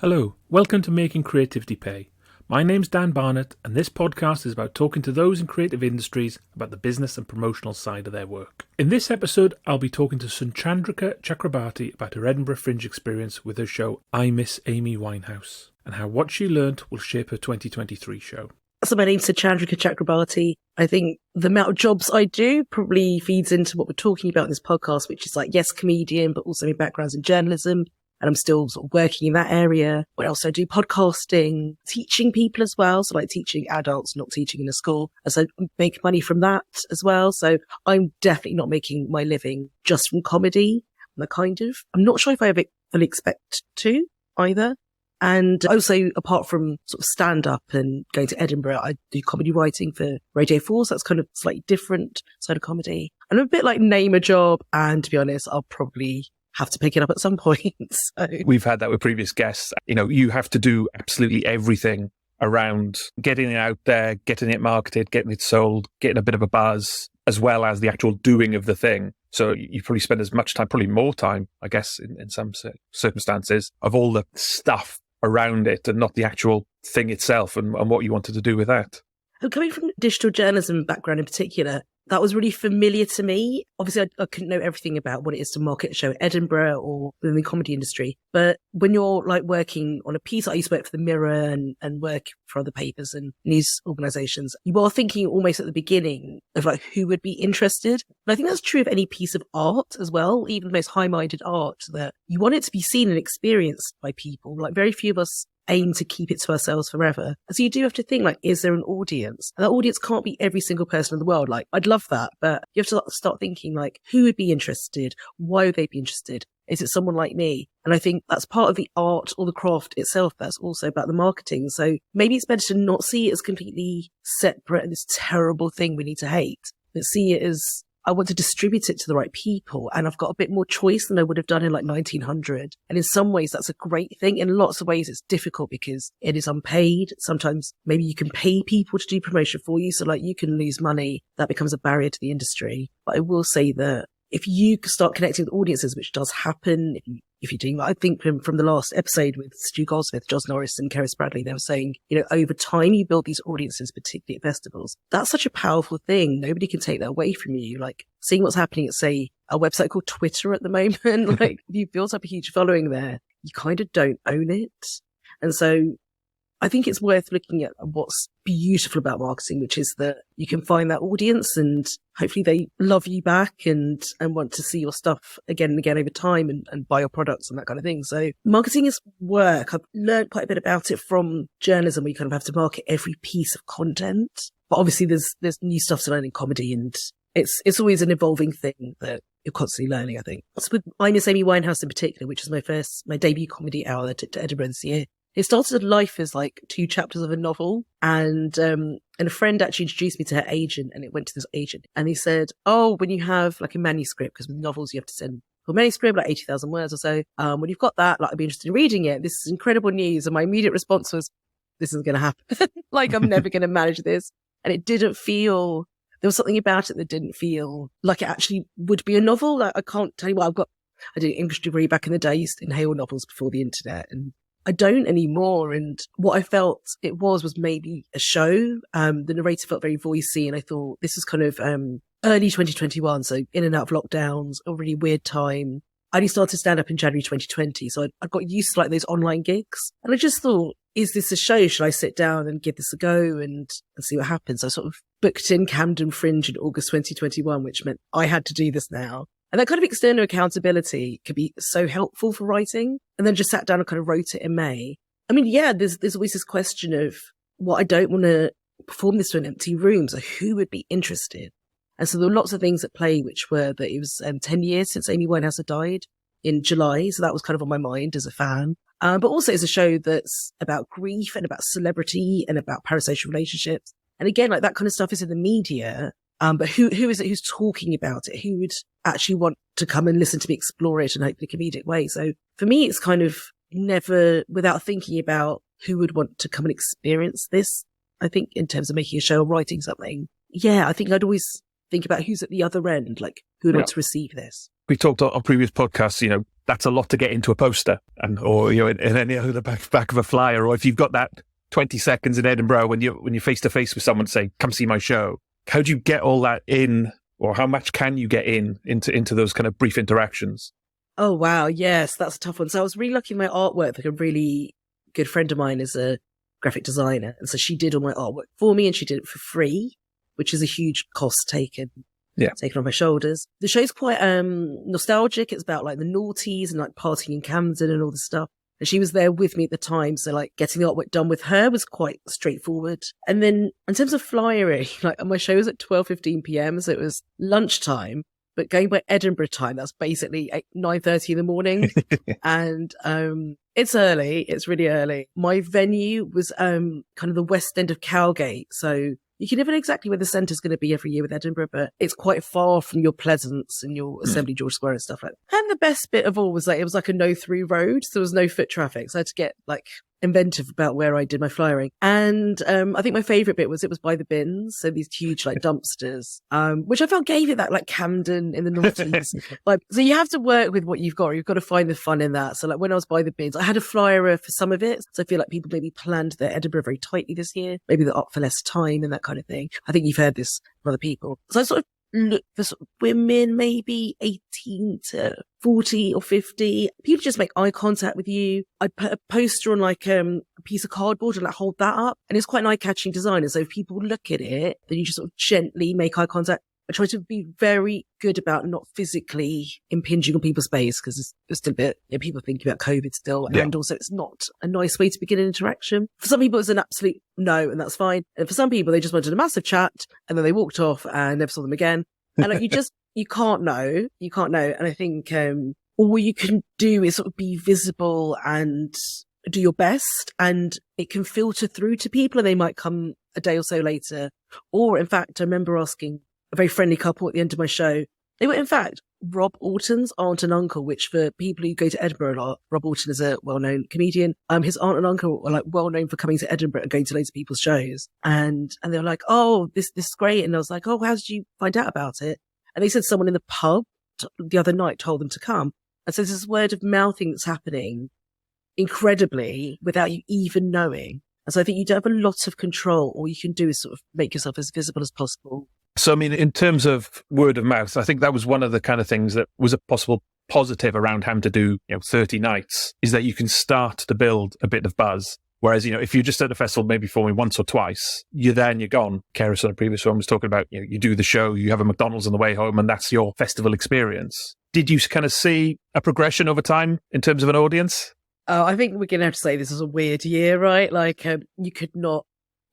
Hello, welcome to Making Creativity Pay. My name's Dan Barnett, and this podcast is about talking to those in creative industries about the business and promotional side of their work. In this episode, I'll be talking to Suchandrika Chakrabarti about her Edinburgh Fringe experience with her show I Miss Amy Winehouse, and how what she learnt will shape her 2023 show. So my name's Suchandrika Chakrabarti. I think the amount of jobs I do probably feeds into what we're talking about in this podcast, which is like, yes, comedian, but also my background's in journalism. And I'm still sort of working in that area. What else? I do podcasting, teaching people as well. So like teaching adults, not teaching in a school. And so I make money from that as well. So I'm definitely not making my living just from comedy. I'm not sure if I ever fully expect to either. And also, apart from sort of stand-up and going to Edinburgh, I do comedy writing for Radio 4, so that's kind of slightly different side of comedy. And I'm a bit like name a job, and to be honest, I'll probably have to pick it up at some point. So. We've had that with previous guests. You know, you have to do absolutely everything around getting it out there, getting it marketed, getting it sold, getting a bit of a buzz, as well as the actual doing of the thing. So you probably spend as much time, probably more time, I guess, in some circumstances, of all the stuff around it and not the actual thing itself and what you wanted to do with that. Coming from digital journalism background in particular, that was really familiar to me. Obviously, I couldn't know everything about what it is to market a show in Edinburgh or within the comedy industry. But when you're like working on a piece, I used to work for the Mirror and work for other papers and news organisations. You are thinking almost at the beginning of like who would be interested. And I think that's true of any piece of art as well, even the most high-minded art, that you want it to be seen and experienced by people. Like very few of us aim to keep it to ourselves forever. So you do have to think, like, is there an audience? And that audience can't be every single person in the world. Like, I'd love that, but you have to start thinking, like, who would be interested? Why would they be interested? Is it someone like me? And I think that's part of the art or the craft itself. That's also about the marketing. So maybe it's better to not see it as completely separate and this terrible thing we need to hate, but see it as, I want to distribute it to the right people, and I've got a bit more choice than I would have done in like 1900. And in some ways, that's a great thing. In lots of ways, it's difficult because it is unpaid. Sometimes maybe you can pay people to do promotion for you. So like you can lose money. That becomes a barrier to the industry. But I will say that if you start connecting with audiences, which does happen, if you're doing that, I think from the last episode with Stu Goldsmith, Joss Norris and Keris Bradley, they were saying, you know, over time you build these audiences, particularly at festivals. That's such a powerful thing. Nobody can take that away from you. Like seeing what's happening at, say, a website called Twitter at the moment, like you've built up a huge following there, you kind of don't own it. And so I think it's worth looking at what's beautiful about marketing, which is that you can find that audience and hopefully they love you back and want to see your stuff again and again over time and buy your products and that kind of thing. So marketing is work. I've learned quite a bit about it from journalism, where you kind of have to market every piece of content. But obviously there's new stuff to learn in comedy, and it's always an evolving thing that you're constantly learning, I think. So with I Miss Amy Winehouse in particular, which was my debut comedy hour that I took to Edinburgh this year, it started life as like 2 chapters of a novel, and a friend actually introduced me to her agent, and it went to this agent, and he said, oh, when you have like a manuscript, because with novels you have to send a manuscript, like 80,000 words or so, when you've got that, like I'd be interested in reading it. This is incredible news. And my immediate response was, this isn't going to happen. Like I'm never going to manage this. And it didn't feel, there was something about it that didn't feel like it actually would be a novel. Like I can't tell you what I did an English degree back in the day. I used to inhale novels before the internet, and I don't anymore. And what I felt it was maybe a show. The narrator felt very voicey, and I thought this was kind of early 2021, so in and out of lockdowns, a really weird time. I only started stand up in January 2020, so I got used to like those online gigs, and I just thought, is this a show? Should I sit down and give this a go and see what happens? I sort of booked in Camden Fringe in August 2021, which meant I had to do this now. And that kind of external accountability could be so helpful for writing. And then just sat down and kind of wrote it in May. I mean, yeah, there's always this question of, well, I don't want to perform this to an empty room. So who would be interested? And so there were lots of things at play, which were that it was 10 years since Amy Winehouse had died in July. So that was kind of on my mind as a fan. But also it's a show that's about grief and about celebrity and about parasocial relationships. And again, like that kind of stuff is in the media. But who is it who's talking about it? Who would actually want to come and listen to me explore it in a comedic way? So for me, it's kind of never without thinking about who would want to come and experience this. I think in terms of making a show or writing something, yeah, I think I'd always think about who's at the other end, like who would want to receive this. We talked on previous podcasts, that's a lot to get into a poster or in any other back of a flyer. Or if you've got that 20 seconds in Edinburgh when you're face to face with someone, say, come see my show. How do you get all that in, or how much can you get into those kind of brief interactions? Oh, wow. Yes, that's a tough one. So I was really lucky in my artwork. Like a really good friend of mine is a graphic designer. And so she did all my artwork for me and she did it for free, which is a huge cost taken off my shoulders. The show's quite nostalgic. It's about like the noughties and like partying in Camden and all this stuff. And she was there with me at the time. So like getting the artwork done with her was quite straightforward. And then in terms of flyering, like my show was at 12:15 p.m. So it was lunchtime. But going by Edinburgh time, that's basically 9:30 in the morning. And it's early. It's really early. My venue was kind of the west end of Cowgate. So you can never know exactly where the centre's going to be every year with Edinburgh, but it's quite far from your Pleasance and your Assembly George Square and stuff like that. And the best bit of all was like, it was like a no-through road. So there was no foot traffic. So I had to get like inventive about where I did my flyering. And I think my favourite bit was it was by the bins. So these huge like dumpsters, which I felt gave it that like Camden in the noughties. Like, so you have to work with what you've got. You've got to find the fun in that. So like when I was by the bins, I had a flyer for some of it. So I feel like people maybe planned their Edinburgh very tightly this year. Maybe they're up for less time and that kind of thing. I think you've heard this from other people. So I sort of look for sort of women, maybe 18 to 40 or 50. People just make eye contact with you. I'd put a poster on like a piece of cardboard and like hold that up. And it's quite an eye-catching design. And so if people look at it, then you just sort of gently make eye contact. I try to be very good about not physically impinging on people's space because it's still a bit, people thinking about COVID still. Yeah. And also it's not a nice way to begin an interaction. For some people, it's an absolute no, and that's fine. And for some people, they just wanted a massive chat and then they walked off and never saw them again. And like, you can't know. And I think, all you can do is sort of be visible and do your best, and it can filter through to people and they might come a day or so later. Or in fact, I remember asking a very friendly couple at the end of my show. They were, in fact, Rob Orton's aunt and uncle, which for people who go to Edinburgh a lot, Rob Orton is a well-known comedian. His aunt and uncle were like well-known for coming to Edinburgh and going to loads of people's shows. And they were like, oh, this is great. And I was like, oh, how did you find out about it? And they said someone in the pub the other night told them to come. And so there's this word of mouthing that's happening incredibly without you even knowing. And so I think you don't have a lot of control. All you can do is sort of make yourself as visible as possible. So, I mean, in terms of word of mouth, I think that was one of the kind of things that was a possible positive around having to do 30 nights, is that you can start to build a bit of buzz. Whereas, if you're just at a festival, maybe performing once or twice, you're there and you're gone. Keris on the previous one was talking about, you do the show, you have a McDonald's on the way home, and that's your festival experience. Did you kind of see a progression over time in terms of an audience? Oh, I think we're going to have to say this was a weird year, right? Like, you could not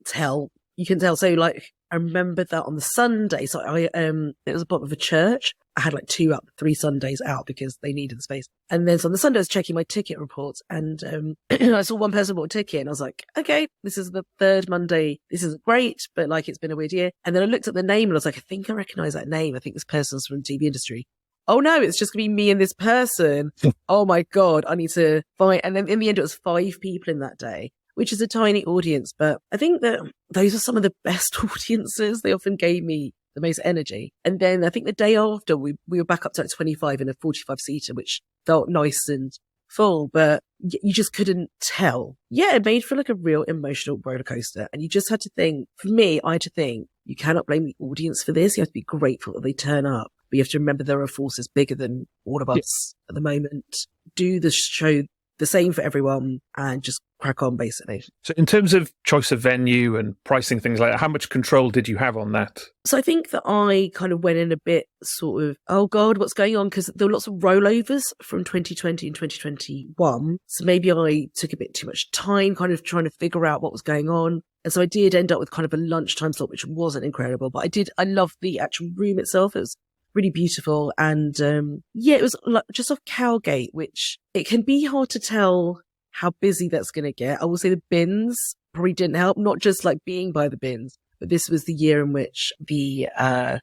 tell. You can tell. So, like, I remember that on the Sunday, so it was a bottom of a church. I had like 3 Sundays out because they needed the space. And then so on the Sunday, I was checking my ticket reports and I saw one person bought a ticket and I was like, okay, this is the third Monday. This isn't great, but like it's been a weird year. And then I looked at the name and I was like, I think I recognize that name. I think this person's from the TV industry. Oh no, it's just gonna be me and this person. Oh my God, I need to find. And then in the end, it was 5 people in that day, which is a tiny audience. But I think that those are some of the best audiences. They often gave me the most energy. And then I think the day after we were back up to like 25 in a 45 seater, which felt nice and full, but you just couldn't tell. Yeah, it made for like a real emotional roller coaster. And you just had to think, for me, I had to think, you cannot blame the audience for this. You have to be grateful that they turn up. But you have to remember there are forces bigger than all of us at the moment. Do the show the same for everyone and just crack on, basically. So in terms of choice of venue and pricing, things like that, how much control did you have on that? So I think that I kind of went in a bit sort of, oh God, what's going on? Because there were lots of rollovers from 2020 and 2021. So maybe I took a bit too much time kind of trying to figure out what was going on. And so I did end up with kind of a lunchtime slot, which wasn't incredible. But I loved the actual room itself. It was really beautiful. And it was like just off Cowgate, which it can be hard to tell how busy that's going to get. I will say the bins probably didn't help, not just like being by the bins, but this was the year in which the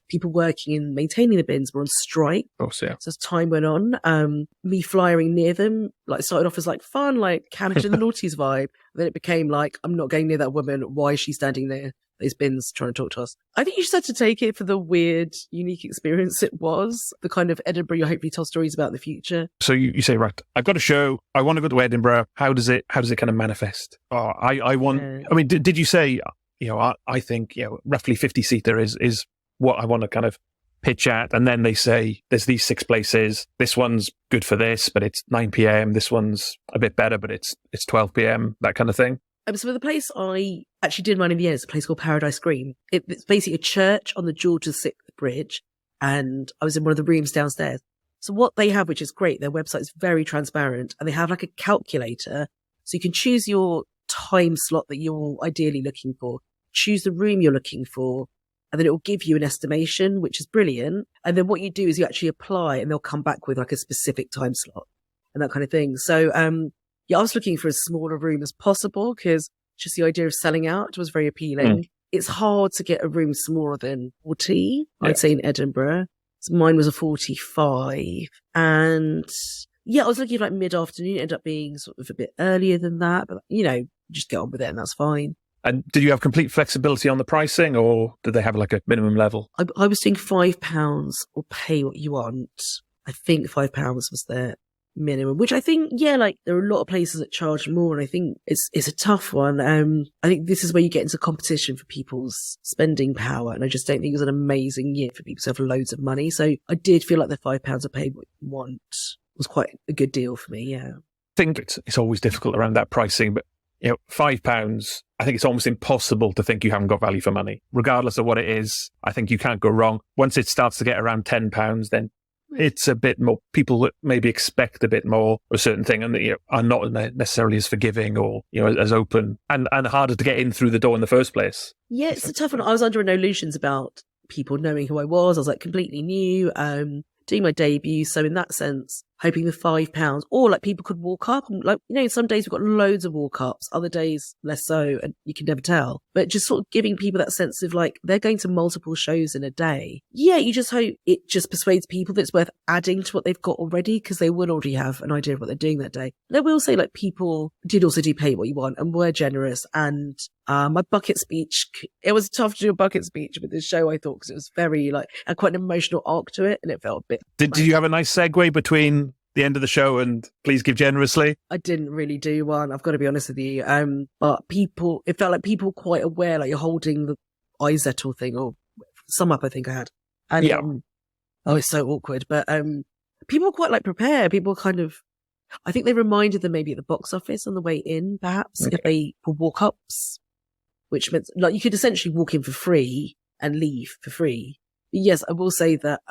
people working in maintaining the bins were on strike. Of course, yeah. So as time went on, me flying near them, like, started off as like fun, like Canada and the Naughties vibe. Then it became like, I'm not going near that woman. Why is she standing there? These bins trying to talk to us. I think you just had to take it for the weird, unique experience it was. The kind of Edinburgh you hopefully tell stories about in the future. So you say, right, I've got a show. I want to go to Edinburgh. How does it kind of manifest? Oh, I want. I mean, did you say? I think roughly 50-seater is what I want to kind of pitch at, and then they say there's these 6 places. This one's good for this, but it's 9 p.m. This one's a bit better, but it's 12 p.m. That kind of thing. So the place I actually did mine in the end is a place called Paradise Green. It's basically a church on the George VI Bridge, and I was in one of the rooms downstairs. So what they have, which is great, their website is very transparent, and they have like a calculator, so you can choose your time slot that you're ideally looking for, choose the room you're looking for, and then it will give you an estimation, which is brilliant. And then what you do is you actually apply, and they'll come back with like a specific time slot and that kind of thing. So, I was looking for as small a room as possible because just the idea of selling out was very appealing. It's hard to get a room smaller than 40, I'd say, in Edinburgh. So mine was a 45. And I was looking at like mid-afternoon. It ended up being sort of a bit earlier than that. But, just get on with it and that's fine. And did you have complete flexibility on the pricing, or did they have like a minimum level? I was doing £5 or pay what you want. I think £5 was their minimum, which I think, there are a lot of places that charge more, and I think it's a tough one. I think this is where you get into competition for people's spending power, and I just don't think it was an amazing year for people to have loads of money. So I did feel like the £5 a pay what you want was quite a good deal for me, I think it's always difficult around that pricing, but £5, I think it's almost impossible to think you haven't got value for money. Regardless of what it is, I think you can't go wrong. Once it starts to get around £10, then it's a bit more. People maybe expect a bit more or a certain thing, and are not necessarily as forgiving or as open, and harder to get in through the door in the first place. Yeah, it's a tough one. I was under no illusions about people knowing who I was. I was like completely new, doing my debut. So in that sense, hoping the £5, or like people could walk up, and like, some days we've got loads of walk ups, other days less so, and you can never tell. But just sort of giving people that sense of like, they're going to multiple shows in a day. Yeah, you just hope it just persuades people that it's worth adding to what they've got already, because they will already have an idea of what they're doing that day. And I will say, like, people did also do pay what you want and were generous. And my bucket speech, it was tough to do a bucket speech with this show, I thought, because it was very had quite an emotional arc to it, and it felt a bit. Did you have a nice segue between the end of the show and please give generously? I didn't really do one, I've got to be honest with you. But it felt like people were quite aware, like you're holding the Izettel thing, or sum up I think I had. And it's so awkward. But people were quite prepared. People kind of, I think they reminded them maybe at the box office on the way in, perhaps, if they were walk-ups, which meant you could essentially walk in for free and leave for free. Yes, I will say that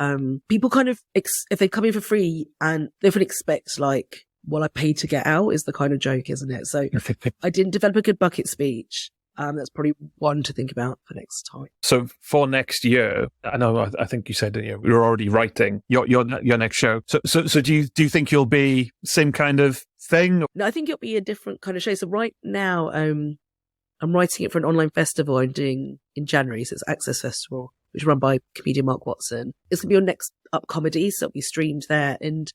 people kind of, if they come in for free, and they would expect I paid to get out is the kind of joke, isn't it? So I didn't develop a good bucket speech. That's probably one to think about for next time. So for next year, I think you said you're already writing your next show. So do you think you'll be same kind of thing? No, I think it'll be a different kind of show. So right now, I'm writing it for an online festival I'm doing in January. So it's Access Festival, which is run by comedian Mark Watson. It's going to be on Next Up Comedy, so it'll be streamed there. And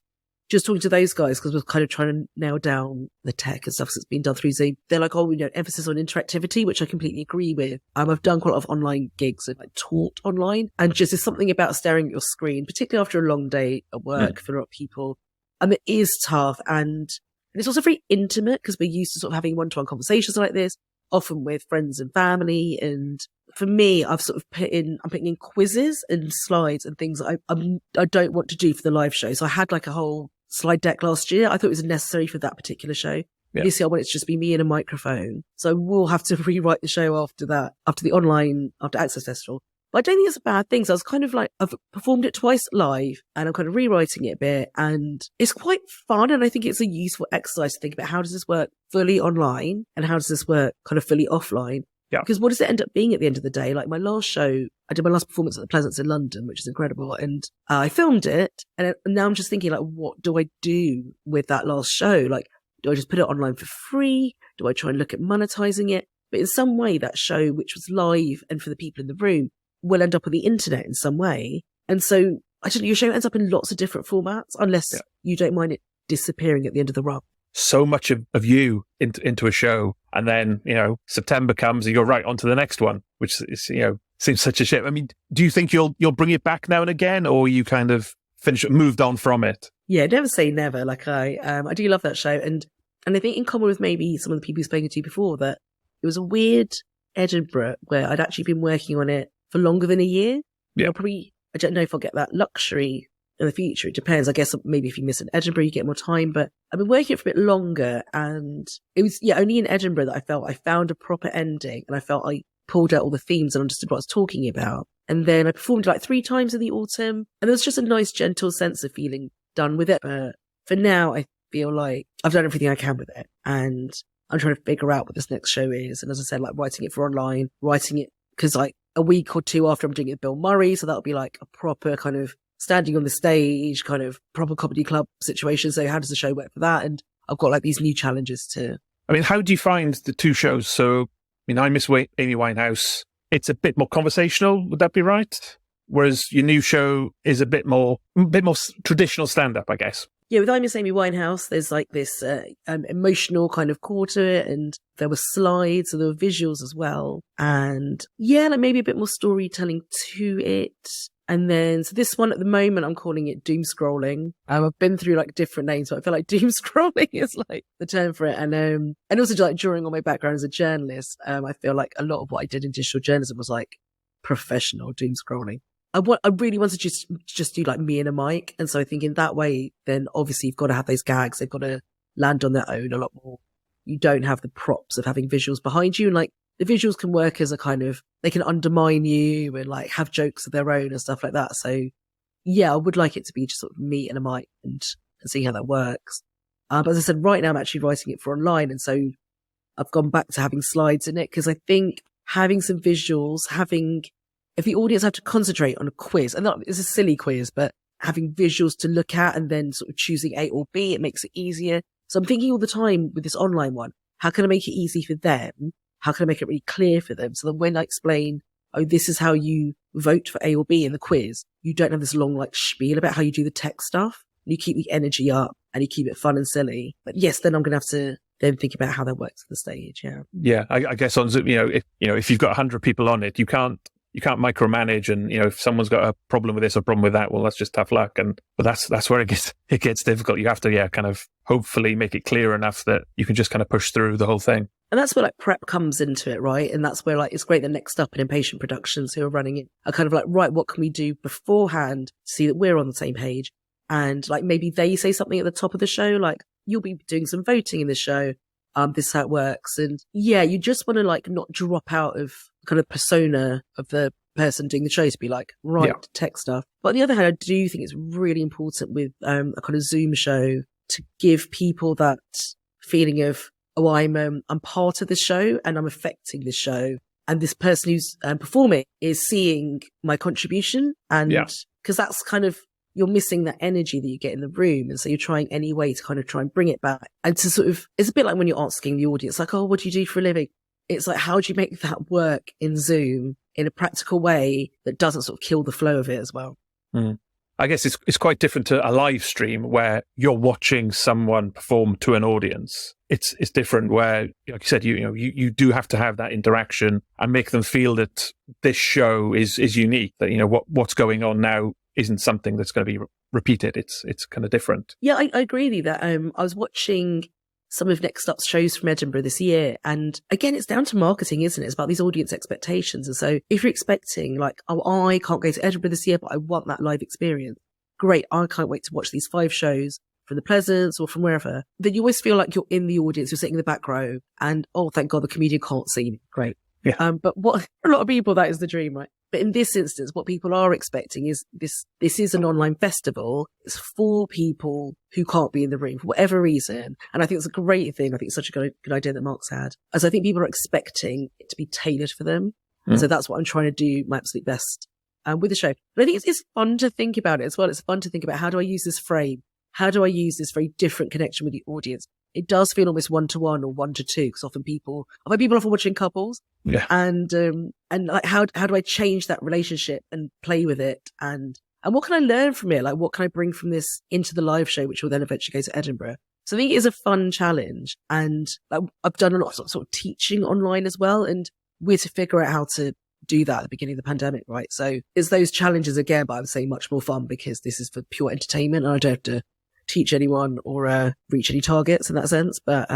just talking to those guys, because we're kind of trying to nail down the tech and stuff that's been done through Zoom. They're like, emphasis on interactivity, which I completely agree with. I've done quite a lot of online gigs and taught online. And just there's something about staring at your screen, particularly after a long day at work for a lot of people. And it is tough. And it's also very intimate, because we're used to sort of having one-to-one conversations like this, often with friends and family. And for me, I've sort of I'm putting in quizzes and slides and things I don't want to do for the live show. So I had a whole slide deck last year. I thought it was necessary for that particular show. Yeah. This year I want it to just be me and a microphone. So I will have to rewrite the show after that, after Access Festival. But I don't think it's a bad thing. So I was kind of I've performed it twice live, and I'm kind of rewriting it a bit, and it's quite fun. And I think it's a useful exercise to think about, how does this work fully online and how does this work kind of fully offline? Yeah. Because what does it end up being at the end of the day? Like my last show, I did my last performance at the Pleasance in London, which is incredible. And I filmed it. And now I'm just thinking, what do I do with that last show? Do I just put it online for free? Do I try and look at monetizing it? But in some way, that show, which was live and for the people in the room, will end up on the internet in some way. And so, I don't know, your show ends up in lots of different formats, unless you don't mind it disappearing at the end of the run. So much of you into a show, and then, September comes and you're right on to the next one, which is, seems such a shame. I mean, do you think you'll bring it back now and again, or you kind of moved on from it? Yeah, never say never. Like I do love that show. And I think in common with maybe some of the people you've spoken to before, that it was a weird Edinburgh where I'd actually been working on it for longer than a year. Yeah. I don't know if I'll get that luxury in the future. It depends. I guess maybe if you miss an Edinburgh, you get more time, but I've been working it for a bit longer, and it was, only in Edinburgh that I felt I found a proper ending, and I felt I pulled out all the themes and understood what I was talking about. And then I performed like 3 times in the autumn, and there was just a nice, gentle sense of feeling done with it. But for now, I feel like I've done everything I can with it, and I'm trying to figure out what this next show is. And as I said, like writing it for online, writing it because like a week or 2 after I'm doing it with Bill Murray, so that'll be like a proper kind of standing on the stage, kind of proper comedy club situation. So how does the show work for that? And I've got like these new challenges too. I mean, how do you find the 2 shows? So, I Miss Amy Winehouse, it's a bit more conversational. Would that be right? Whereas your new show is a bit more traditional stand-up, I guess. Yeah, with I Miss Amy Winehouse, there's like this emotional kind of core to it, and there were slides, so there were visuals as well. And yeah, like maybe a bit more storytelling to it. And then, so this one at the moment, I'm calling it doom scrolling. I've been through like different names, but I feel like doom scrolling is like the term for it. And also like during all my background as a journalist, I feel like a lot of what I did in digital journalism was like professional doom scrolling. I really wanted to just do like me and a mic. And so I think in that way, then obviously you've got to have those gags. They've got to land on their own a lot more. You don't have the props of having visuals behind you. And like the visuals can work as a kind of, they can undermine you and like have jokes of their own and stuff like that. So yeah, I would like it to be just sort of me and a mic and see how that works. But as I said, right now I'm actually writing it for online. And so I've gone back to having slides in it because I think having some visuals, if the audience have to concentrate on a quiz, and it's a silly quiz, but having visuals to look at and then sort of choosing A or B, it makes it easier. So I'm thinking all the time with this online one, how can I make it easy for them? How can I make it really clear for them? So that when I explain, oh, this is how you vote for A or B in the quiz, you don't have this long like spiel about how you do the tech stuff. You keep the energy up and you keep it fun and silly. But yes, then I'm going to have to then think about how that works on the stage. Yeah. Yeah. I guess on Zoom, if you've got 100 people on it, you can't micromanage, and if someone's got a problem with this or problem with that, well, that's just tough luck. But that's where it gets difficult. You have to kind of hopefully make it clear enough that you can just kind of push through the whole thing. And that's where like prep comes into it, right? And that's where like it's great that Next Up and Impatient Productions, who are running it, are kind of like, right, what can we do beforehand to see that we're on the same page? And like maybe they say something at the top of the show, like you'll be doing some voting in the show. This is how it works. And yeah, you just want to like not drop out of kind of persona of the person doing the show to be like, tech stuff. But on the other hand, I do think it's really important with a kind of Zoom show to give people that feeling of, oh, I'm part of the show and I'm affecting the show. And this person who's performing is seeing my contribution. And because that's kind of, you're missing that energy that you get in the room. And so you're trying any way to kind of try and bring it back. And to sort of, it's a bit like when you're asking the audience, like, oh, what do you do for a living? It's like, how do you make that work in Zoom in a practical way that doesn't sort of kill the flow of it as well? Mm. I guess it's quite different to a live stream where you're watching someone perform to an audience. It's different where, like you said, you do have to have that interaction and make them feel that this show is unique, that, what's going on now isn't something that's going to be repeated. It's kind of different. Yeah, I agree with you that I was watching some of Next Up's shows from Edinburgh this year. And again, it's down to marketing, isn't it? It's about these audience expectations. And so if you're expecting like, oh, I can't go to Edinburgh this year, but I want that live experience. Great. I can't wait to watch these 5 shows from the Pleasance or from wherever. Then you always feel like you're in the audience, you're sitting in the back row and, oh, thank God the comedian can't see me. Great. Yeah. But what for a lot of people, that is the dream, right? But in this instance, what people are expecting is this is an online festival. It's for people who can't be in the room for whatever reason. And I think it's a great thing. I think it's such a good idea that Mark's had. As I think people are expecting it to be tailored for them. And so that's what I'm trying to do my absolute best with the show. But I think it's fun to think about it as well. It's fun to think about, how do I use this frame? How do I use this very different connection with the audience? it does feel almost 1-to-1 or 1-to-2, because often people often watching couples. Yeah. And like, how do I change that relationship and play with it? And what can I learn from it? Like, what can I bring from this into the live show, which will then eventually go to Edinburgh? So I think it is a fun challenge. And like, I've done a lot of sort of teaching online as well. And we're to figure out how to do that at the beginning of the pandemic, right? So it's those challenges again, but I would say much more fun, because this is for pure entertainment and I don't have to teach anyone or reach any targets in that sense. But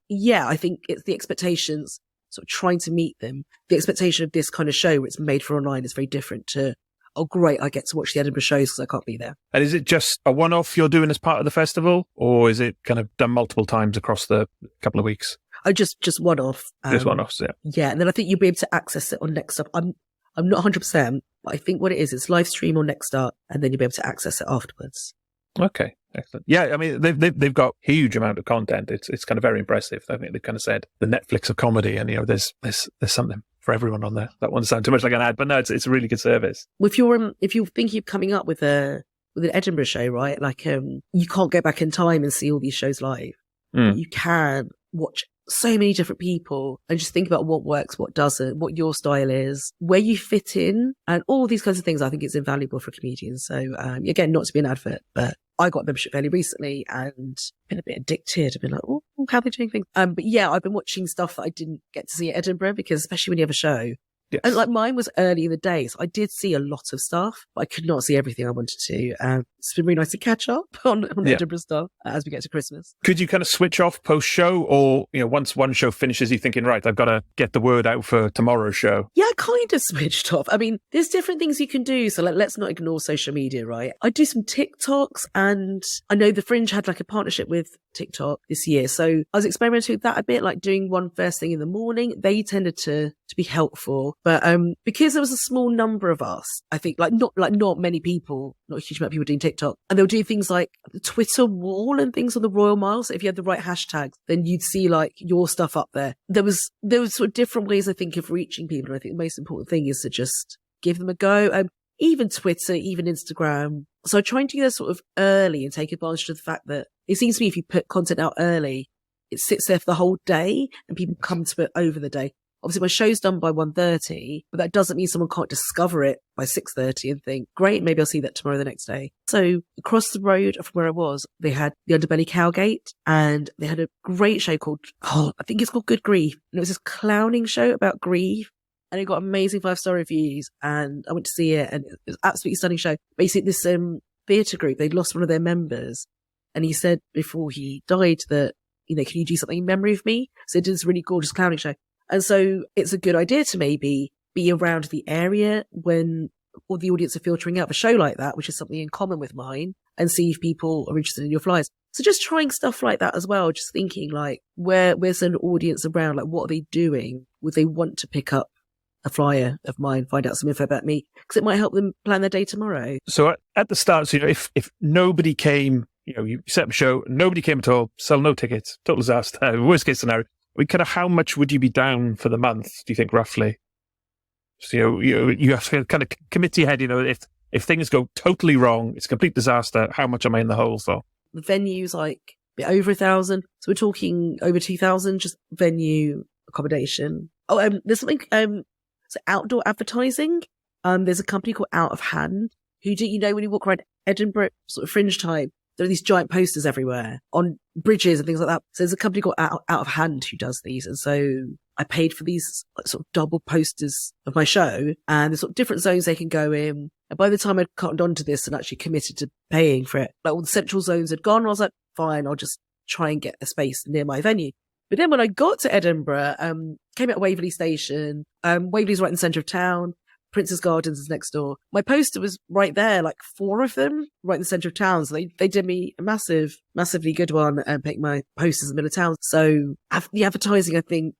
yeah, I think it's the expectations, sort of trying to meet them. The expectation of this kind of show where it's made for online is very different to, oh great, I get to watch the Edinburgh shows because I can't be there. And is it just a one-off you're doing as part of the festival, or is it kind of done multiple times across the couple of weeks? Oh, just one off. Just one-offs, yeah. Yeah, and then I think you'll be able to access it on Next Up. I'm not 100%, but I think what it is, it's live stream on Next Up, and then you'll be able to access it afterwards. Okay, excellent. Yeah, I mean, they've got huge amount of content. It's kind of very impressive. I think they've kind of said the Netflix of comedy, and there's something for everyone on there. That won't sound too much like an ad, but no, it's a really good service. If you're thinking of coming up with an Edinburgh show, right? Like you can't go back in time and see all these shows live. But you can watch so many different people and just think about what works, what doesn't, what your style is, where you fit in, and all these kinds of things. I think it's invaluable for comedians. So again, not to be an advert, but I got a membership fairly recently and been a bit addicted. I've been like, oh, how are they doing things? But yeah, I've been watching stuff that I didn't get to see at Edinburgh, because especially when you have a show. Yes. And like mine was early in the day, so I did see a lot of stuff, but I could not see everything I wanted to. It's been really nice to catch up on Edinburgh stuff as we get to Christmas. Could you kind of switch off post-show, or once one show finishes, you're thinking, right, I've got to get the word out for tomorrow's show? Yeah, I kind of switched off. I mean, there's different things you can do, so let's not ignore social media, right? I do some TikToks, and I know the Fringe had like a partnership with TikTok this year, so I was experimenting with that a bit, like doing one first thing in the morning. They tended to be helpful, but because there was a small number of us, I think not many people, not a huge amount of people doing TikTok, and they'll do things like the Twitter wall and things on the Royal Mile. So if you had the right hashtags, then you'd see like your stuff up there. There was sort of different ways, I think, of reaching people, and I think the most important thing is to just give them a go. Even Twitter, even Instagram. So I try and do that sort of early and take advantage of the fact that it seems to me if you put content out early, it sits there for the whole day and people come to it over the day. Obviously, my show's done by 1:30, but that doesn't mean someone can't discover it by 6:30 and think, great, maybe I'll see that tomorrow, the next day. So across the road from where I was, they had the Underbelly Cowgate, and they had a great show called, I think it's called Good Grief. And it was this clowning show about grief. And it got amazing 5-star reviews, and I went to see it, and it was an absolutely stunning show. Basically, this theatre group, they'd lost one of their members, and he said before he died that, can you do something in memory of me? So they did this really gorgeous clowning show. And so it's a good idea to maybe be around the area when all the audience are filtering out a show like that, which is something in common with mine, and see if people are interested in your flyers. So just trying stuff like that as well, just thinking like, where's an audience around? Like, what are they doing? Would they want to pick up a flyer of mine, find out some info about me, because it might help them plan their day tomorrow. So at the start, so, if nobody came, you set up a show, nobody came at all, sell no tickets, total disaster, worst case scenario, how much would you be down for the month, do you think, roughly? So, you have to kind of commit to your head, if things go totally wrong, it's a complete disaster, how much am I in the hole for? The venue's like a bit over 1,000, so we're talking over 2,000, just venue accommodation. There's something, so outdoor advertising. There's a company called Out of Hand who do, when you walk around Edinburgh, sort of Fringe time, there are these giant posters everywhere on bridges and things like that. So there's a company called Out of Hand who does these. And so I paid for these sort of double posters of my show, and there's sort of different zones they can go in. And by the time I'd cottoned onto this and actually committed to paying for it, like all the central zones had gone, I was like, fine, I'll just try and get a space near my venue. But then when I got to Edinburgh, came out of Waverley Station, Waverley's right in the centre of town, Prince's Gardens is next door. My poster was right there, like 4 of them, right in the centre of town. So they did me a massively good one and picked my posters in the middle of town. So the advertising, I think,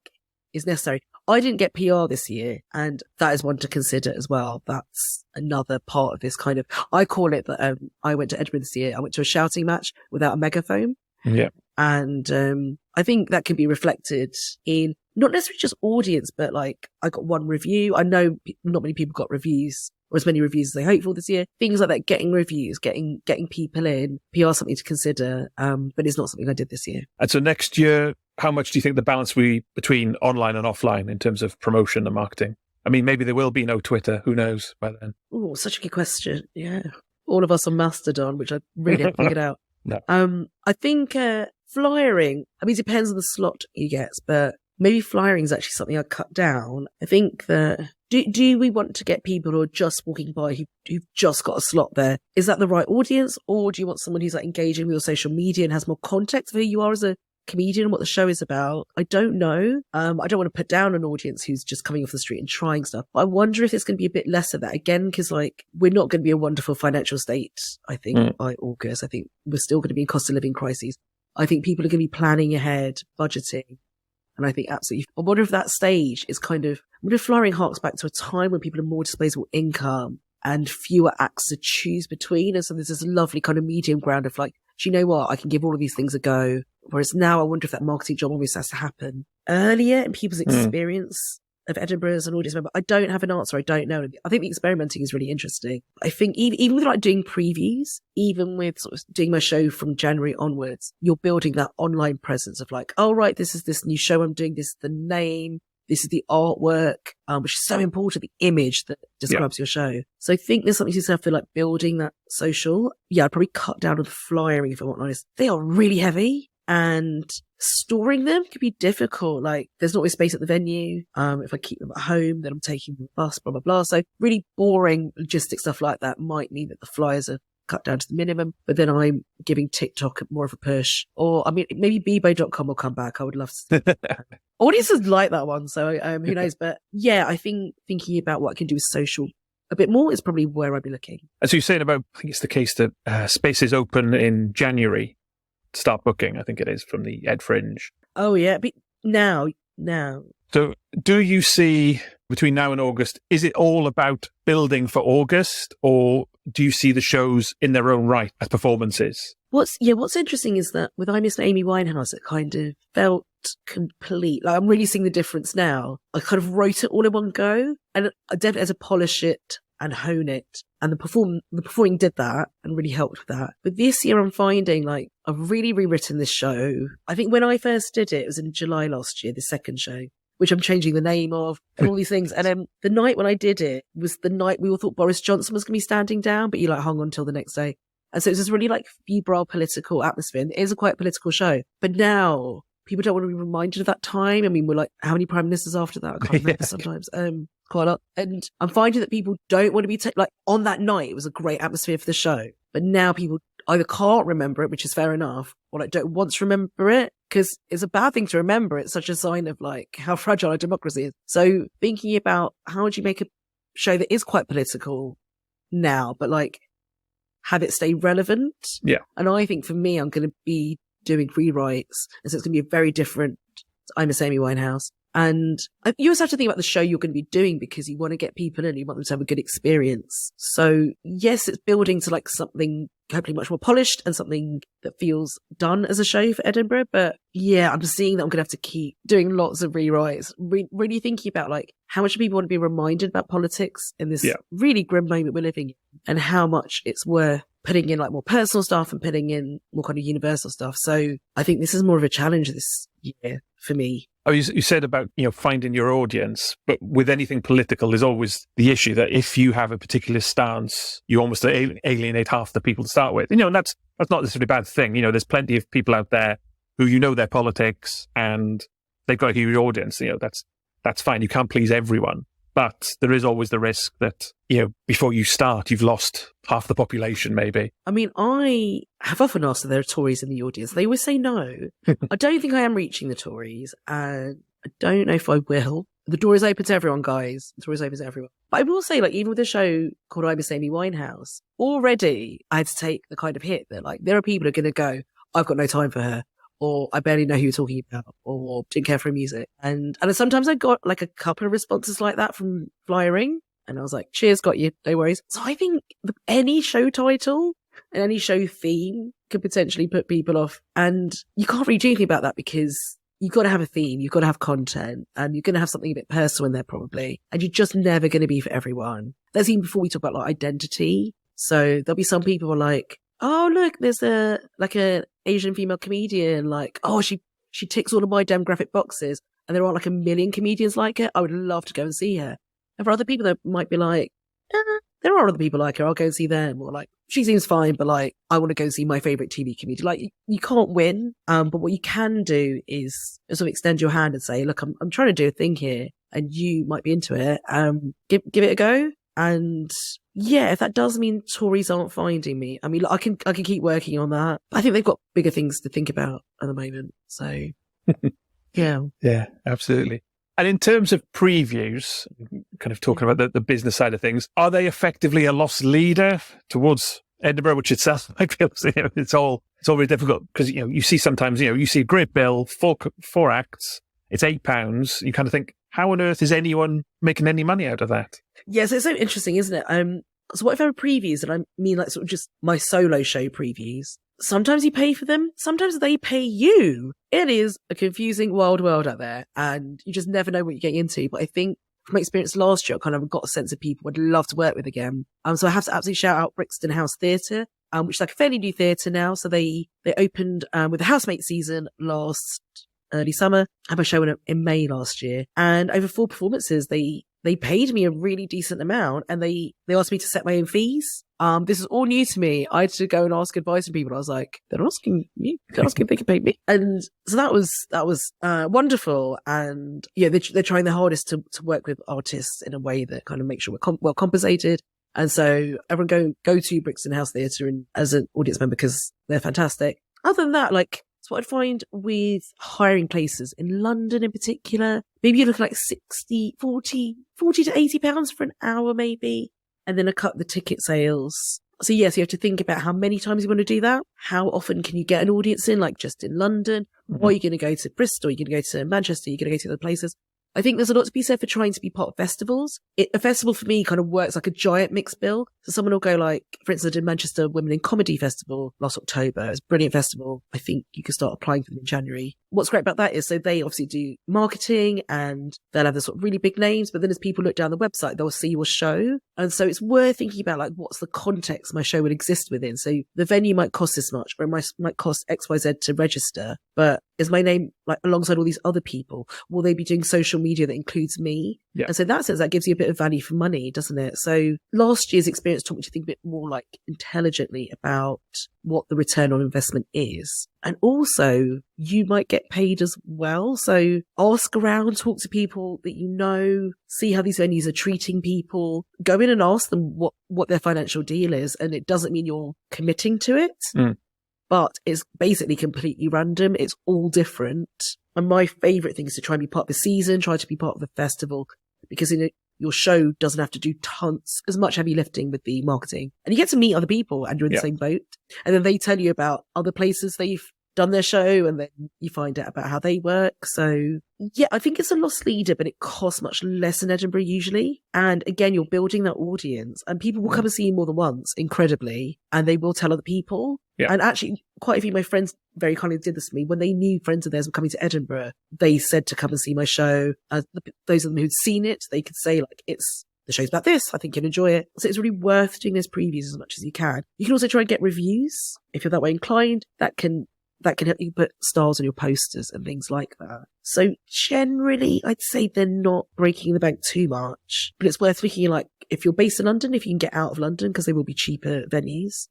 is necessary. I didn't get PR this year, and that is one to consider as well. That's another part of this kind of, I call it that I went to Edinburgh this year. I went to a shouting match without a megaphone. Yeah. And I think that can be reflected in not necessarily just audience, but like I got one review. I know not many people got reviews or as many reviews as they hope for this year. Things like that, getting reviews, getting people in. PR is something to consider, but it's not something I did this year. And so next year, how much do you think the balance will be between online and offline in terms of promotion and marketing? I mean, maybe there will be no Twitter. Who knows by then? Oh, such a good question. Yeah. All of us on Mastodon, which I really haven't figured out. No. I think flyering, I mean, it depends on the slot you get, but maybe flyering is actually something I cut down. I think that, do we want to get people who are just walking by who've just got a slot there? Is that the right audience? Or do you want someone who's like engaging with your social media and has more context of who you are as a comedian and what the show is about? I don't know. I don't want to put down an audience who's just coming off the street and trying stuff. But I wonder if it's going to be a bit less of that again, because like we're not going to be a wonderful financial state, I think, by August. I think we're still going to be in cost of living crises. I think people are going to be planning ahead, budgeting. And I think absolutely, I wonder if that stage is kind of, I wonder if flying harks back to a time when people have more disposable income and fewer acts to choose between. And so there's this lovely kind of medium ground of like, do you know what? I can give all of these things a go. Whereas now I wonder if that marketing job almost has to happen earlier in people's experience of Edinburgh as an audience member. I don't have an answer. I don't know. I think the experimenting is really interesting. I think even with like doing previews, even with sort of doing my show from January onwards, you're building that online presence of like, oh, right, this is this new show I'm doing. This is the name. This is the artwork, which is so important, the image that describes your show. So I think there's something to yourself for like building that social. Yeah, I'd probably cut down on the flyering if I'm honest. They are really heavy. And storing them can be difficult. Like there's not always space at the venue. If I keep them at home, then I'm taking the bus, blah, blah, blah. So really boring logistic stuff like that might mean that the flyers are cut down to the minimum, but then I'm giving TikTok more of a push. Or I mean, maybe Bebo.com will come back. I would love to. Audiences like that one. So who knows? But yeah, I think thinking about what I can do with social a bit more is probably where I'd be looking. And so you're saying about, I think it's the case that spaces open in January. Start booking, I think it is, from the Ed Fringe. Oh, yeah. But now. So do you see between now and August, is it all about building for August, or do you see the shows in their own right as performances? What's interesting is that with I Miss Amy Winehouse, it kind of felt complete. Like I'm really seeing the difference now. I kind of wrote it all in one go, and I definitely had to polish it and hone it. And the performing did that and really helped with that. But this year I'm finding like I've really rewritten this show. I think when I first did it was in July last year, the second show, which I'm changing the name of and all these things. And the night when I did it was the night we all thought Boris Johnson was going to be standing down, but you like hung on till the next day. And so it's this really like febrile political atmosphere. And it is a quite political show. But now people don't want to be reminded of that time. I mean, we're like, how many prime ministers after that? I can't remember sometimes. Quite a lot. And I'm finding that people don't want to be like on that night. It was a great atmosphere for the show, but now people either can't remember it, which is fair enough, or like don't want to remember it because it's a bad thing to remember. It's such a sign of like how fragile our democracy is. So thinking about how would you make a show that is quite political now, but like have it stay relevant? Yeah. And I think for me, I'm going to be doing rewrites, and so it's going to be a very different. I Miss Amy Winehouse. And you also have to think about the show you're going to be doing because you want to get people in, you want them to have a good experience. So yes, it's building to like something hopefully much more polished and something that feels done as a show for Edinburgh. But yeah, I'm seeing that I'm going to have to keep doing lots of rewrites, really thinking about like how much people want to be reminded about politics in this really grim moment we're living in, and how much it's worth putting in like more personal stuff and putting in more kind of universal stuff. So I think this is more of a challenge this year for me. Oh, you said about, finding your audience, but with anything political, there's always the issue that if you have a particular stance, you almost alienate half the people to start with. And that's not necessarily a bad thing. There's plenty of people out there who their politics and they've got a huge audience. That's fine. You can't please everyone. But there is always the risk that, before you start, you've lost half the population, maybe. I mean, I have often asked if there are Tories in the audience. They always say no. I don't think I am reaching the Tories, and I don't know if I will. The door is open to everyone, guys. The door is open to everyone. But I will say, like, even with a show called I Miss Amy Winehouse, already I had to take the kind of hit that, like, there are people who are going to go, I've got no time for her, or I barely know who you're talking about, or didn't care for her music. And sometimes I got like a couple of responses like that from flyering, and I was like, cheers, got you, no worries. So I think any show title and any show theme could potentially put people off, and you can't really do anything about that because you've got to have a theme, you've got to have content, and you're going to have something a bit personal in there probably. And you're just never going to be for everyone. That's even before we talk about like identity. So there'll be some people who are like, oh, look, there's a Asian female comedian. Like, oh, she ticks all of my demographic boxes. And there are like a million comedians like her. I would love to go and see her. And for other people that might be like, there are other people like her. I'll go and see them. Or like, she seems fine, but like, I want to go see my favorite TV comedian. Like, you can't win. But what you can do is sort of extend your hand and say, look, I'm trying to do a thing here and you might be into it. Give it a go. And yeah, if that does mean Tories aren't finding me, I mean, look, I can keep working on that. I think they've got bigger things to think about at the moment. So yeah. Yeah, absolutely. And in terms of previews, kind of talking about the business side of things, are they effectively a lost leader towards Edinburgh, which itself, I feel, it's all very difficult because, you see sometimes, you see a great bill, four acts, it's £8. You kind of think, how on earth is anyone making any money out of that? Yeah, so it's so interesting, isn't it? So what if there are previews, and I mean like sort of just my solo show previews? Sometimes you pay for them. Sometimes they pay you. It is a confusing wild world out there and you just never know what you're getting into. But I think from my experience last year, I kind of got a sense of people I'd love to work with again. So I have to absolutely shout out Brixton House Theatre, which is like a fairly new theatre now. So they opened with the Housemate season last early summer. I had a show in May last year, and over 4 performances, they paid me a really decent amount, and they asked me to set my own fees. This is all new to me. I had to go and ask advice from people. I was like, they're asking me, they're asking if they can pay me. And so that was wonderful. And yeah, they're trying their hardest to work with artists in a way that kind of makes sure we're well compensated. And so everyone go to Brixton House Theatre and as an audience member because they're fantastic. Other than that, like, so what I'd find with hiring places in London in particular, maybe you're looking like 40 to £80 for an hour maybe, and then a cut the ticket sales. So yes, you have to think about how many times you want to do that. How often can you get an audience in, like just in London? Or are you going to go to Bristol? Are you going to go to Manchester? Are you going to go to other places? I think there's a lot to be said for trying to be part of festivals. A festival for me kind of works like a giant mixed bill. So someone will go like, for instance, I did Manchester Women in Comedy Festival last October. It's a brilliant festival. I think you can start applying for them in January. What's great about that is so they obviously do marketing and they'll have the sort of really big names, but then as people look down the website, they'll see your show. And so it's worth thinking about like, what's the context my show would exist within? So the venue might cost this much, or it might cost XYZ to register, but is my name like alongside all these other people? Will they be doing social media that includes me? Yeah. And so in that sense, that gives you a bit of value for money, doesn't it? So last year's experience taught me to think a bit more like intelligently about what the return on investment is. And also you might get paid as well. So ask around, talk to people that you know, see how these venues are treating people, go in and ask them what their financial deal is. And it doesn't mean you're committing to it, but it's basically completely random. It's all different. And my favorite thing is to try and be part of the season, try to be part of the festival, because your show doesn't have to do as much heavy lifting with the marketing. And you get to meet other people and you're in the same boat. And then they tell you about other places they've done their show and then you find out about how they work. So yeah, I think it's a lost leader, but it costs much less in Edinburgh usually. And again, you're building that audience and people will come and see you more than once, incredibly, and they will tell other people. Yeah. And actually, quite a few of my friends very kindly did this to me. When they knew friends of theirs were coming to Edinburgh, they said to come and see my show. Those of them who'd seen it, they could say like, the show's about this. I think you'll enjoy it. So it's really worth doing those previews as much as you can. You can also try and get reviews if you're that way inclined. That can help you put stars on your posters and things like that. So generally, I'd say they're not breaking the bank too much, but it's worth thinking like, if you're based in London, if you can get out of London, because they will be cheaper venues.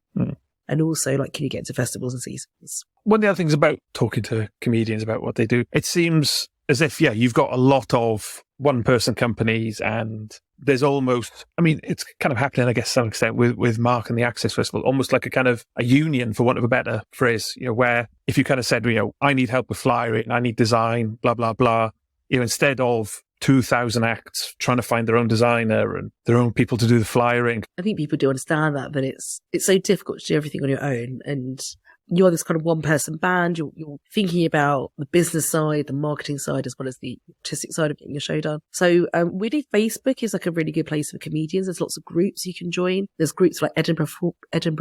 And also, like, can you get into festivals and seasons? One of the other things about talking to comedians about what they do, it seems as if, you've got a lot of one-person companies and there's almost, I mean, it's kind of happening, I guess, to some extent with Mark and the Access Festival, almost like a kind of a union, for want of a better phrase, where if you kind of said, I need help with flyering, I need design, blah, blah, blah, instead of 2,000 acts trying to find their own designer and their own people to do the flyering. I think people do understand that it's so difficult to do everything on your own. And you're this kind of one-person band. You're thinking about the business side, the marketing side, as well as the artistic side of getting your show done. So really, Facebook is like a really good place for comedians. There's lots of groups you can join. There's groups like Edinburgh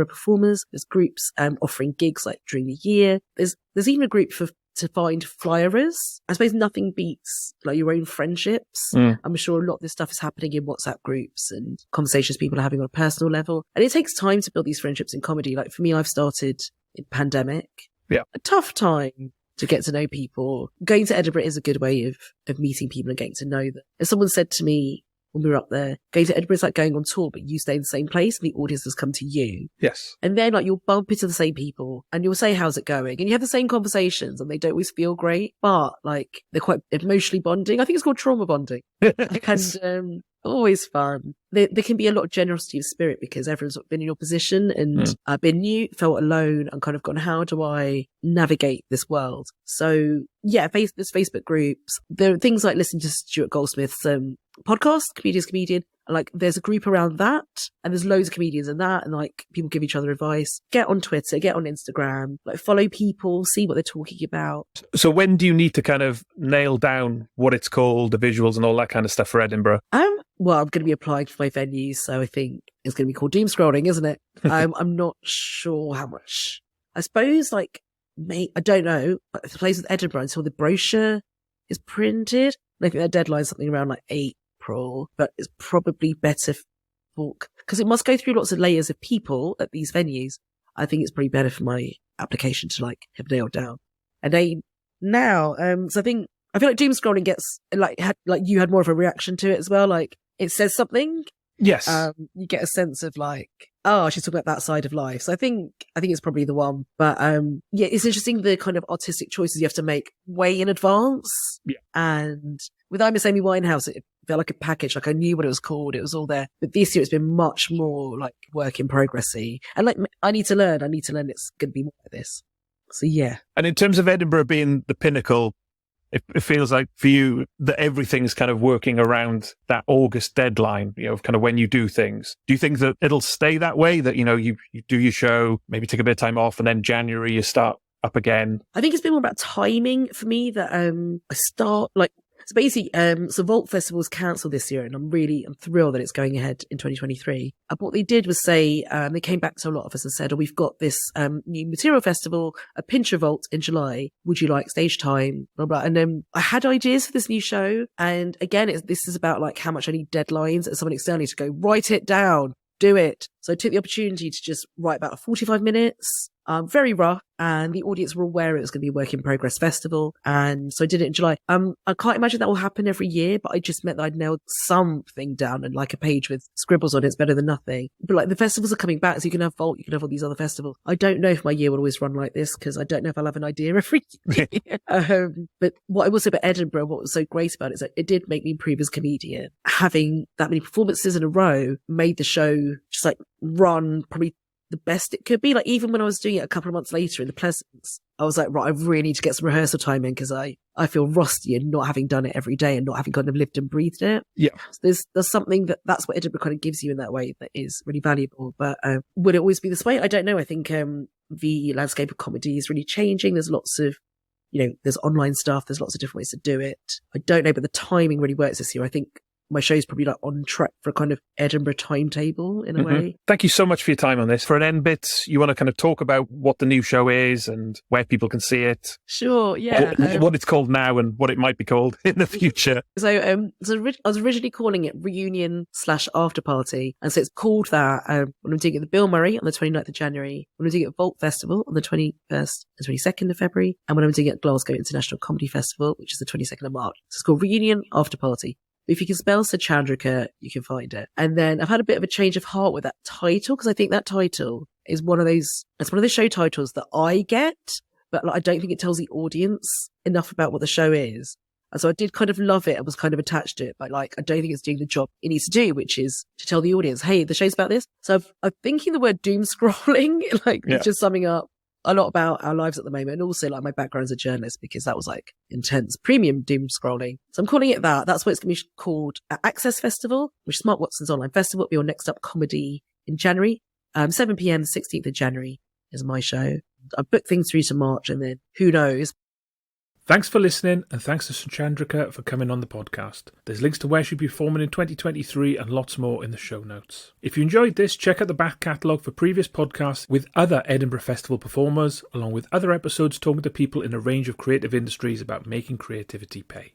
Performers. There's groups offering gigs like during the year. There's even a group to to find flyers. I suppose nothing beats like your own friendships. I'm sure a lot of this stuff is happening in WhatsApp groups and conversations people are having on a personal level. And it takes time to build these friendships in comedy. Like for me, I've started in pandemic. Yeah. A tough time to get to know people. Going to Edinburgh is a good way of meeting people and getting to know them. If someone said to me when we were up there, going to Edinburgh is like going on tour, but you stay in the same place and the audience has come to you. Yes. And then like you'll bump into the same people and you'll say, how's it going? And you have the same conversations and they don't always feel great, but like they're quite emotionally bonding. I think it's called trauma bonding. And always fun. There can be a lot of generosity of spirit because everyone's been in your position and been new, felt alone and kind of gone, how do I navigate this world? So yeah, there's Facebook groups. There are things like listening to Stuart Goldsmith's podcast, Comedian. And like there's a group around that and there's loads of comedians in that and like people give each other advice. Get on Twitter, get on Instagram, like follow people, see what they're talking about. So when do you need to kind of nail down what it's called, the visuals and all that kind of stuff for Edinburgh? Well, I'm going to be applying for my venues, so I think it's going to be called doom scrolling, isn't it? I'm not sure how much. I suppose like I don't know, but the place with Edinburgh until the brochure is printed. I think their deadline's something around like April, but it's probably better because it must go through lots of layers of people at these venues. I think it's probably better for my application to like have nailed down a name now. So I feel like doom scrolling gets like you had more of a reaction to it as well. Like it says something. Yes. You get a sense of like, oh, she's talking about that side of life. So I think it's probably the one. But yeah, it's interesting the kind of artistic choices you have to make way in advance. Yeah. And with Amy Winehouse, it felt like a package. Like I knew what it was called. It was all there. But this year it's been much more like work in progressy. And like I need to learn. It's going to be more like this. So yeah. And in terms of Edinburgh being the pinnacle, it feels like for you that everything's kind of working around that August deadline, kind of when you do things. Do you think that it'll stay that way, that, you do your show, maybe take a bit of time off and then January you start up again? I think it's been more about timing for me that I start like, so basically, so Vault Festival's cancelled this year and I'm thrilled that it's going ahead in 2023. And what they did was say, they came back to a lot of us and said, we've got this new material festival, a Pincher Vault in July. Would you like stage time? Blah, blah. And I had ideas for this new show. And again, this is about like how much I need deadlines and someone externally to go, write it down, do it. So I took the opportunity to just write about 45 minutes, very rough, and the audience were aware it was going to be a work in progress festival. And so I did it in July. I can't imagine that will happen every year, but I just meant that I'd nailed something down and like a page with scribbles on it's better than nothing. But like the festivals are coming back, so you can have Vault, you can have all these other festivals. I don't know if my year will always run like this because I don't know if I'll have an idea every year. But what I will say about Edinburgh, what was so great about it is that it did make me improve as a comedian. Having that many performances in a row made the show just like run probably the best it could be. Like even when I was doing it a couple of months later in the Pleasance, I was like, right, I really need to get some rehearsal time in because I feel rusty and not having done it every day and not having kind of lived and breathed it. Yeah. So there's something that's what Edinburgh kind of gives you in that way that is really valuable. But would it always be this way? I don't know. I think the landscape of comedy is really changing. There's lots of, there's online stuff. There's lots of different ways to do it. I don't know, but the timing really works this year. I think my show's probably like on track for a kind of Edinburgh timetable in a way. Thank you so much for your time on this. For an end bit, you want to kind of talk about what the new show is and where people can see it? Sure, yeah. What it's called now and what it might be called in the future. So I was originally calling it Reunion/After Party. And so it's called that when I'm doing it at the Bill Murray on the 29th of January, when I'm doing it at Vault Festival on the 21st and 22nd of February, and when I'm doing it at Glasgow International Comedy Festival, which is the 22nd of March. So it's called Reunion/After Party. If you can spell Suchandrika, you can find it. And then I've had a bit of a change of heart with that title because I think that title is it's one of the show titles that I get, but like, I don't think it tells the audience enough about what the show is. And so I did kind of love it and was kind of attached to it, but like, I don't think it's doing the job it needs to do, which is to tell the audience, hey, the show's about this. So I'm thinking the word doom scrolling, just summing up a lot about our lives at the moment, and also like my background as a journalist, because that was like intense premium doom scrolling. So I'm calling it that. That's what it's going to be called at Access Festival, which is Smart Watson's online festival. It'll be on Next Up Comedy in January. 7 p.m. 16th of January is my show. I booked things through to March, and then who knows. Thanks for listening, and thanks to Suchandrika for coming on the podcast. There's links to where she'll be performing in 2023 and lots more in the show notes. If you enjoyed this, check out the back catalogue for previous podcasts with other Edinburgh Festival performers, along with other episodes talking to people in a range of creative industries about making creativity pay.